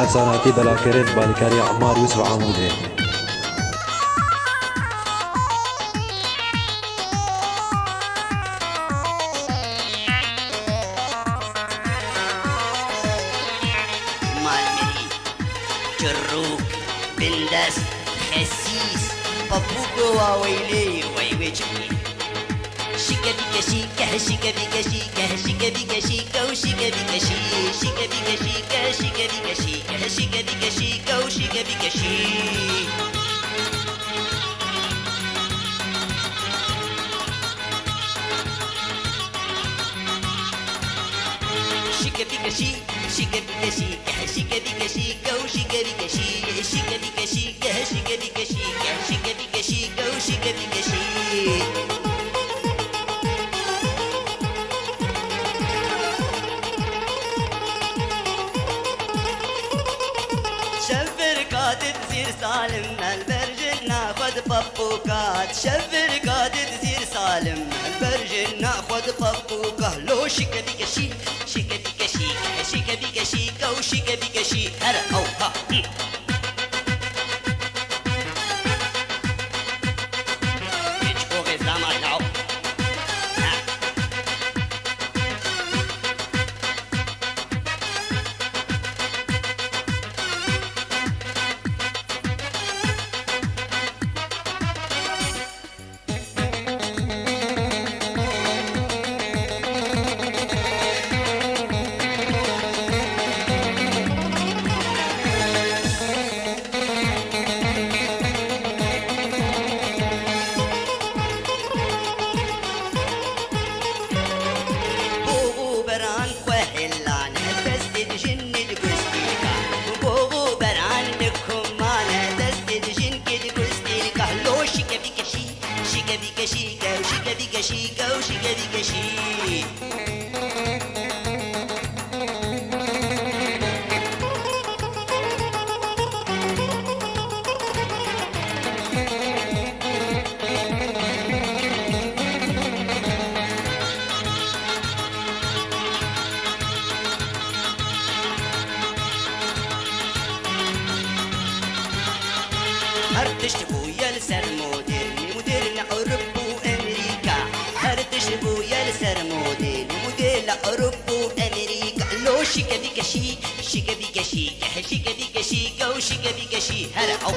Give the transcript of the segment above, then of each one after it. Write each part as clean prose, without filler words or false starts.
افساناتی بلاکرت بالکاری عمار یوسف عموده. مالمري جروك بندس خسيس بابوكو وويلي ويوجبي شيكا بيكا شيكا شيكا بيكا شيكا شيكا بيكا شيكا وشيكا بيكا شي شيكا بيكا شيكا شيكا بيكا شيكا شيكا بيكا شيكا وشيكا بيكا شي بيكا شي شيكا بيكا شيكا شيكا بيكا شيكا وشيكا بيكا شي شيكا بيكا شيكا شيكا بيكا شيكا شيكا بيكا شيكا وشيكا بيكا شي تزير سالم البرج ناخذ بابوكات شفر قاد تزير سالم البرج ناخذ بابوكا لو شيكا بيكا شي شيكا بيكا شيكا شيكا بيكا شيكا وشيكا بيكا شي هلا او ها شيكا وشيكا بيكا شيكا وشيكا بيكا شي هرتش بويا لسر مديرنا أوروبا وأمريكا هرتش بويا لسر مديرنا أوروبا وأمريكا لو شيكا بيكا شي شيكا بيكا شيكا شيكا بيكا شيكا وشيكا بيكا شي هلا أو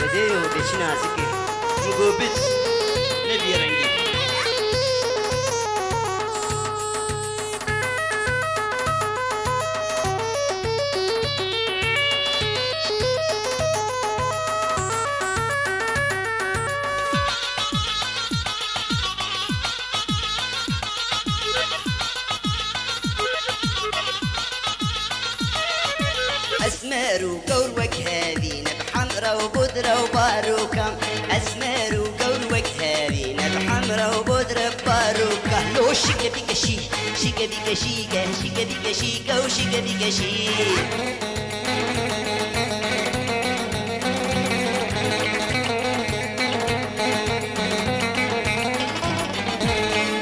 بديو بيشنا سكي مقوبس نبي رنجي أسمر وقور وجهي نب حمرا وبودرة وباروكة أسمر وقور وجهي نب حمرا وبودرة وباروكة لو شيكا بيكا شي شيكا بيكا شيكا شيكا بيكا شيكا وشيكا بيكا شي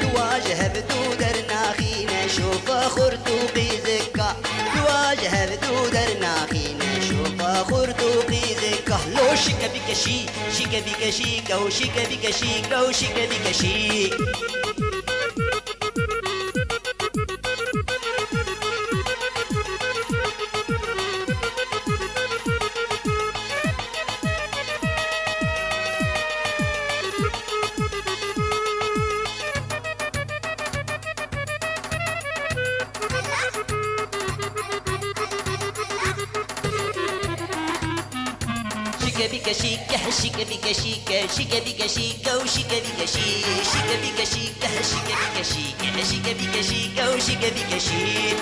تواجه بدودر ناخينا شوف خرطو بيزكا تواجه بدودر ناخينا شوف خرطو بيزكا لو شيكا بيكا شي شيكا بيكا شيكا وشيكا بيكا شيكا وشيكا بيكا شي شيكا بيكا شيكا شيكا بيكا شيكا شيكا بيكا شيكا وشيكا بيكا شي شيكا بيكا شيكا شيكا بيكا شيكا شيكا بيكا شيكا وشيكا بيكا شي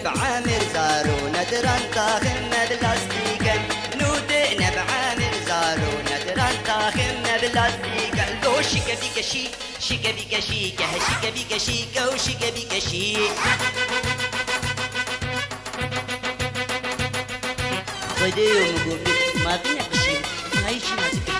بعامر زارو ندران تاخنا بلاستيكا نودينا بعامر زارو ندران تاخنا بلاستيكا لو شيكا بيكا شي شيكا بيكا شيكا شيكا بيكا شيكا وشيكا بيكا شي بديو مقوم ما بينا بشي هاي شي نازك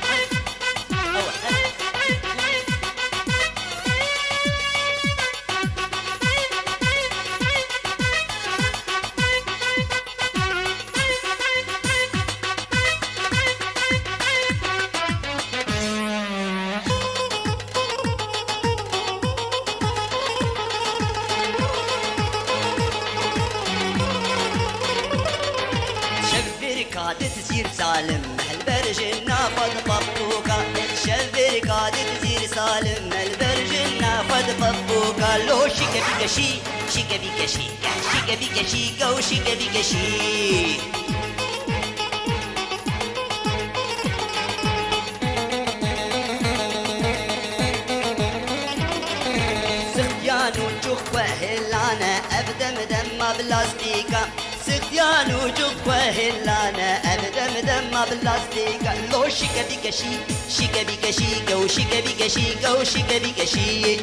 قاد تزير سالم البرج نافذ بطوكا الشذر قاد تزير سالم البرج نافذ بطوكا bika shi, shika bika shika, shika bika shika, oh shika bika shi. وجوه هلانا ابدا مدمى بلاستيكا سقيان وجوه هلانا ابدا مدمى بلاستيكا لو شيكا بيكا شي شيكا بيكا شيكا وشيكا بيكا شيكا وشيكا بيكا شي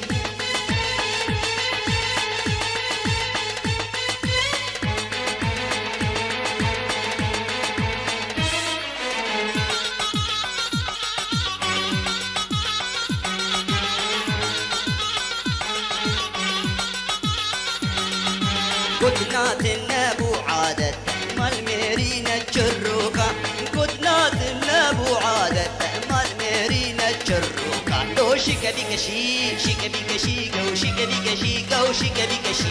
كنا تنابو عادة مال ميرينا الجروكا كنا تنابو عادة مال ميرينا الجروكا لو شيكا بيكا شي شيكا بيكا شيكا وشيكا بيكا شيكا وشيكا بيكا شي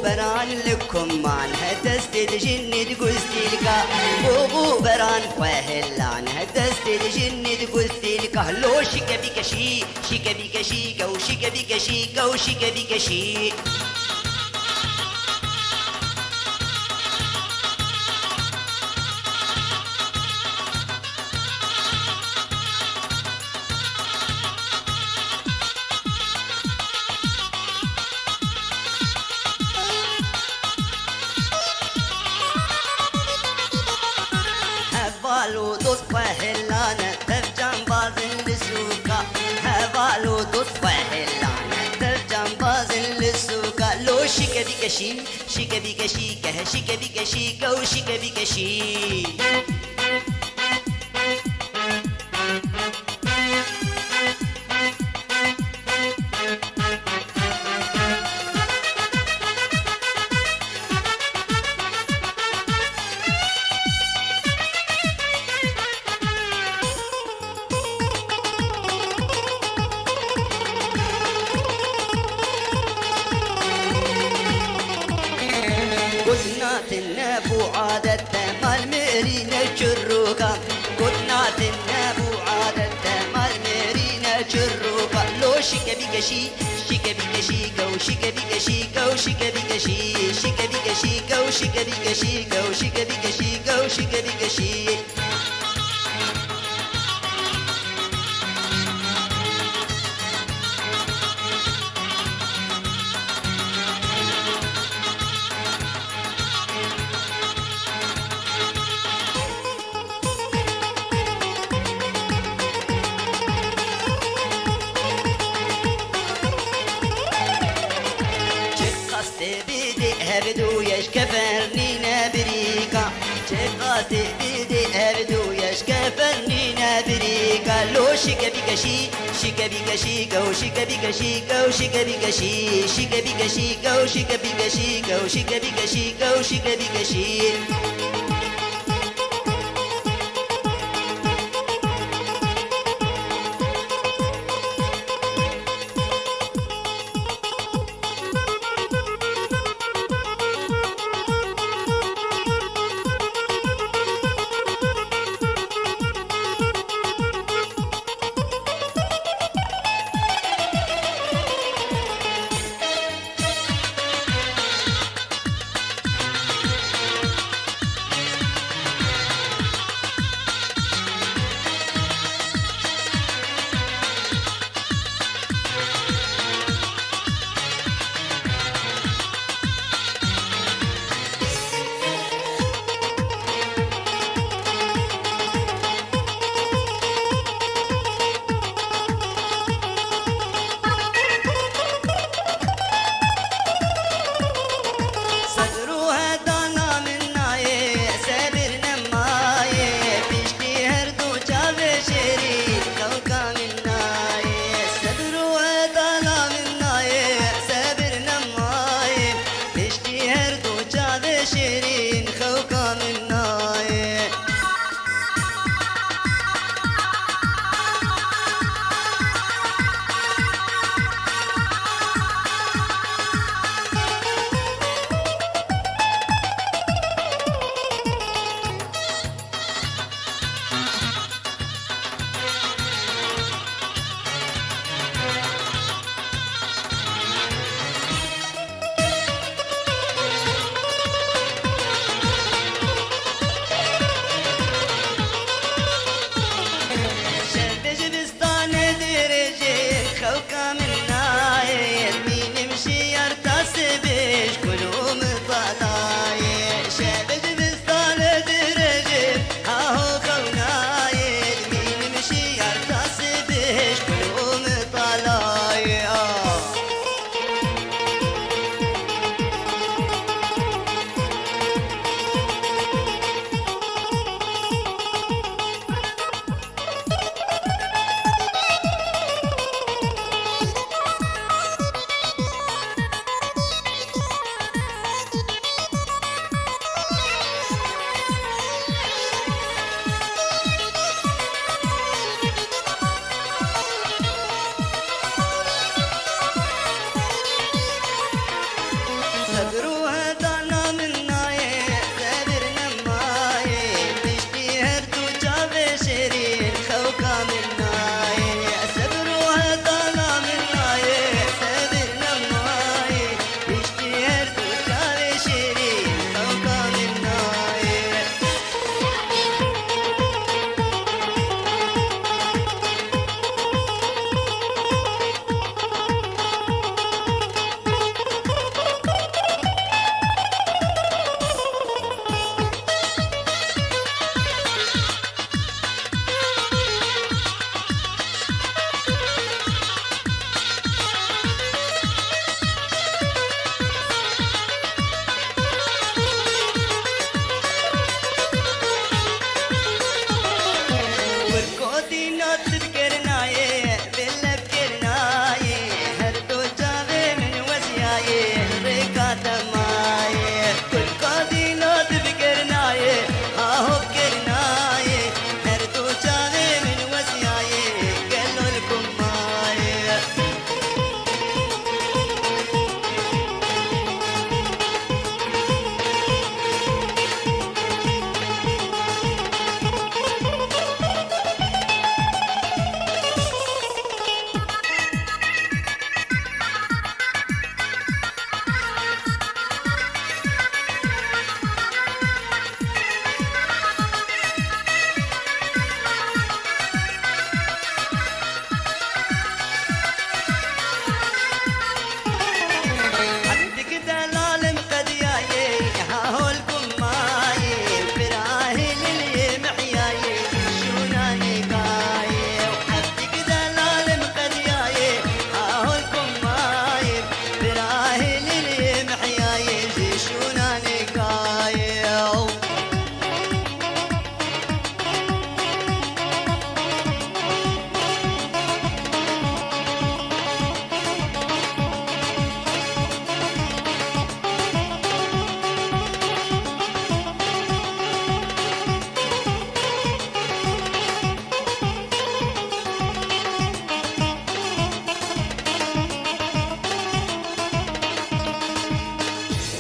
بران لكم مان هدست الجن تقولتلك بوغو بران وهلان هدست الجن تقولتلك لو شيكا بيكا شي شيكا بيكا شيكا وشيكا بيكا شيكا وشيكا بيكا شي هفالو دوس وهلانا ترجم بازن لسوكا هفالو دوس وهلانا ترجم بازن لسوكا لو شيكا بيكا شي شيكا بيكا شيكا شيكا بيكا شيكا وشيكا بيكا شي كنا تنابو عادة مال ميرينا الجروكا كنا تنابو عادة مال ميرينا الجروكا لو شيكا بيكا شي شيكا بيكا شيكا وشيكا بيكا شيكا وشيكا بيكا شي شيكا بيكا شيكا وشيكا بيكا شيكا وشيكا بيكا شيكا وشيكا بيكا شي بدي هبدو يشكفرني نابريكا شقاتي بدي هبدو يشكفرني نابريكا لو شيكا بيكا شي شيكا بيكا شيكا وشيكا بيكا شيكا وشيكا بيكا شي شيكا بيكا شيكا وشيكا بيكا شيكا وشيكا بيكا شيكا وشيكا بيكا شي دماي كل قاضي لا تفكرناي هاهو بكرناي نردو جاوي من وسياي قالوا لكم ماي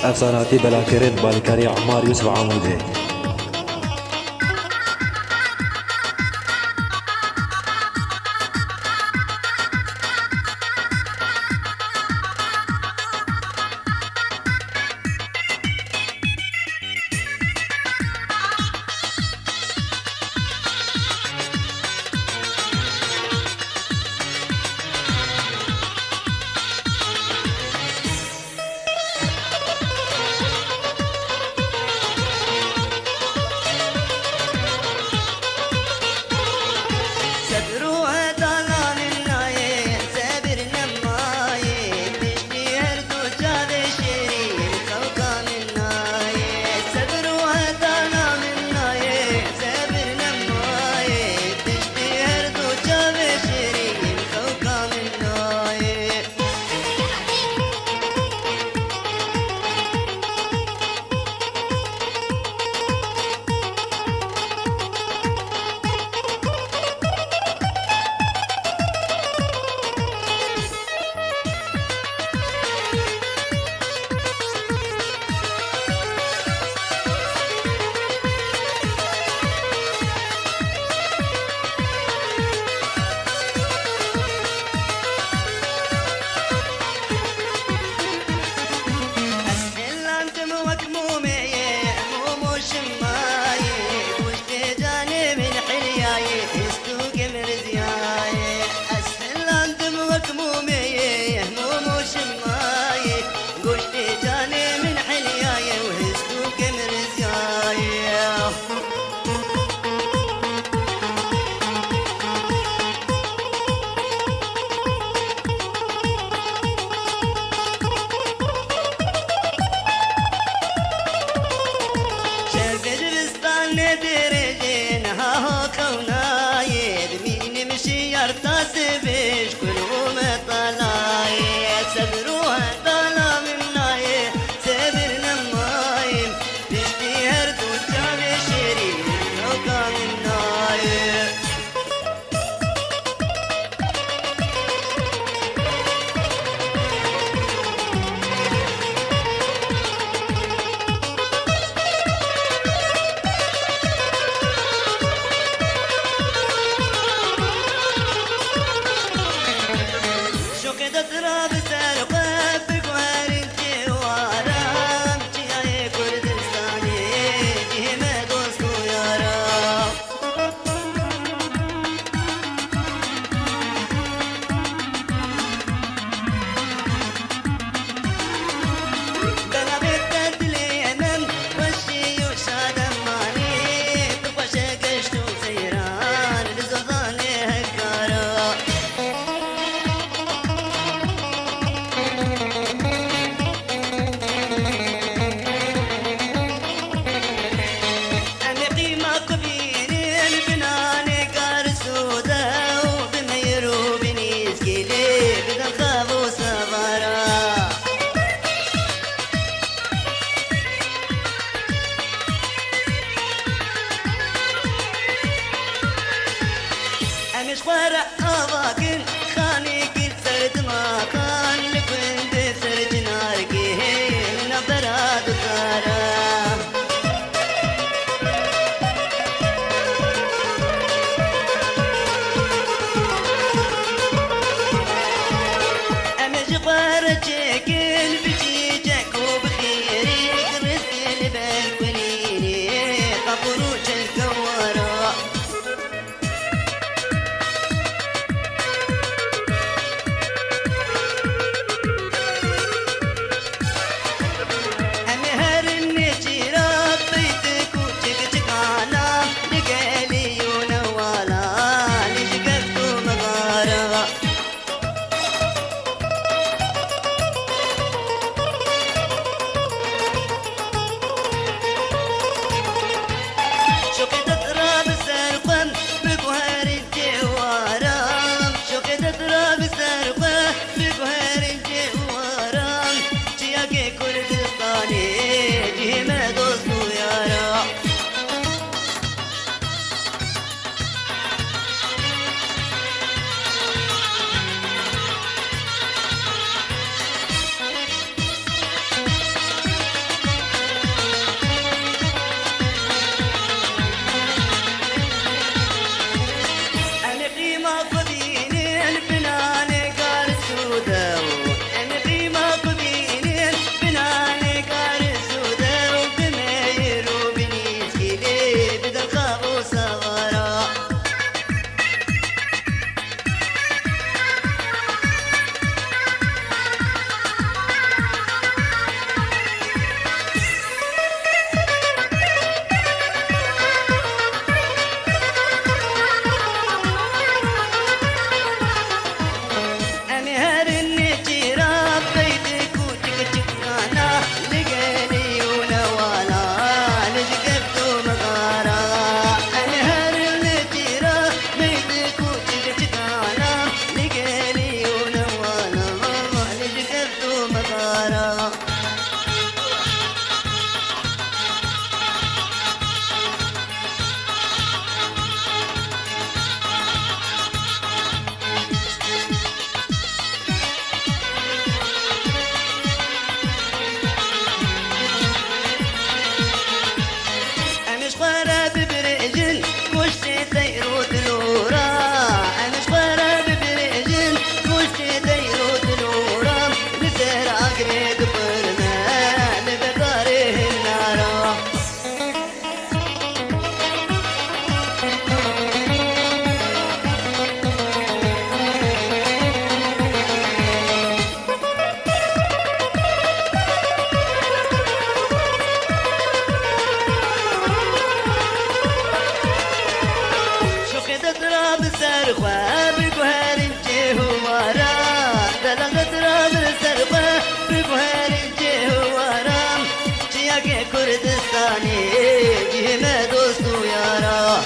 افساناتی بلاکرد بالکاری عمار یوسف عاموده. واكن خاني كل سرد ما كان لكن بسرد ناركي نبراد كارا أمج قارجكن بجيجك وبخيرك رزق البنكنيني قبروج الكوارا أمهر النجيرة بيتك وجكتك على لقالي ونوالا لجكت مغارا شقد تراب السرقم بقهر الجوارم شقد تراب السرقم بقهر الجوارم جياكي كردستاني جيما دوستو يارا أنا قيمة قبيلين بناني قار السودا أنا قيمة قبيلين بناني قار السودا وبماير وبنيسكي لي بدل خابو صغارا أمهر النجيرة بيتك وتكتك أنا لقالي ونوالا لجقبت مغارا أمهر النجيرة بيتك وتكتك أنا لقالي ونوالا لجقبت مغارا أمش قرب برجل كشت تيرو تلورا أمش قرب برجل كشت تيرو تلورا بسر عقريد برمان بقاره النارا شقد تراب السرقة بقهر الجوارا دلغ تراب السرقة بقهر الجوارا جياك كردستاني جيما دوستو يارا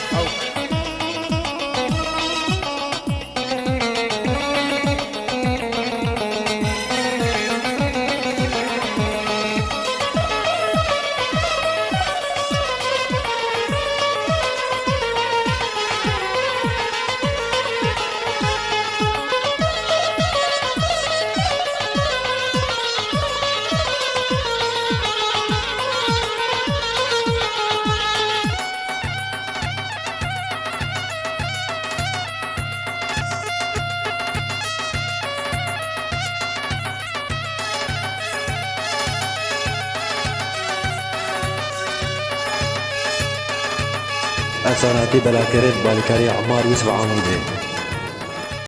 افساناتی بلاکرد بالکاری عمار یوسف عامودی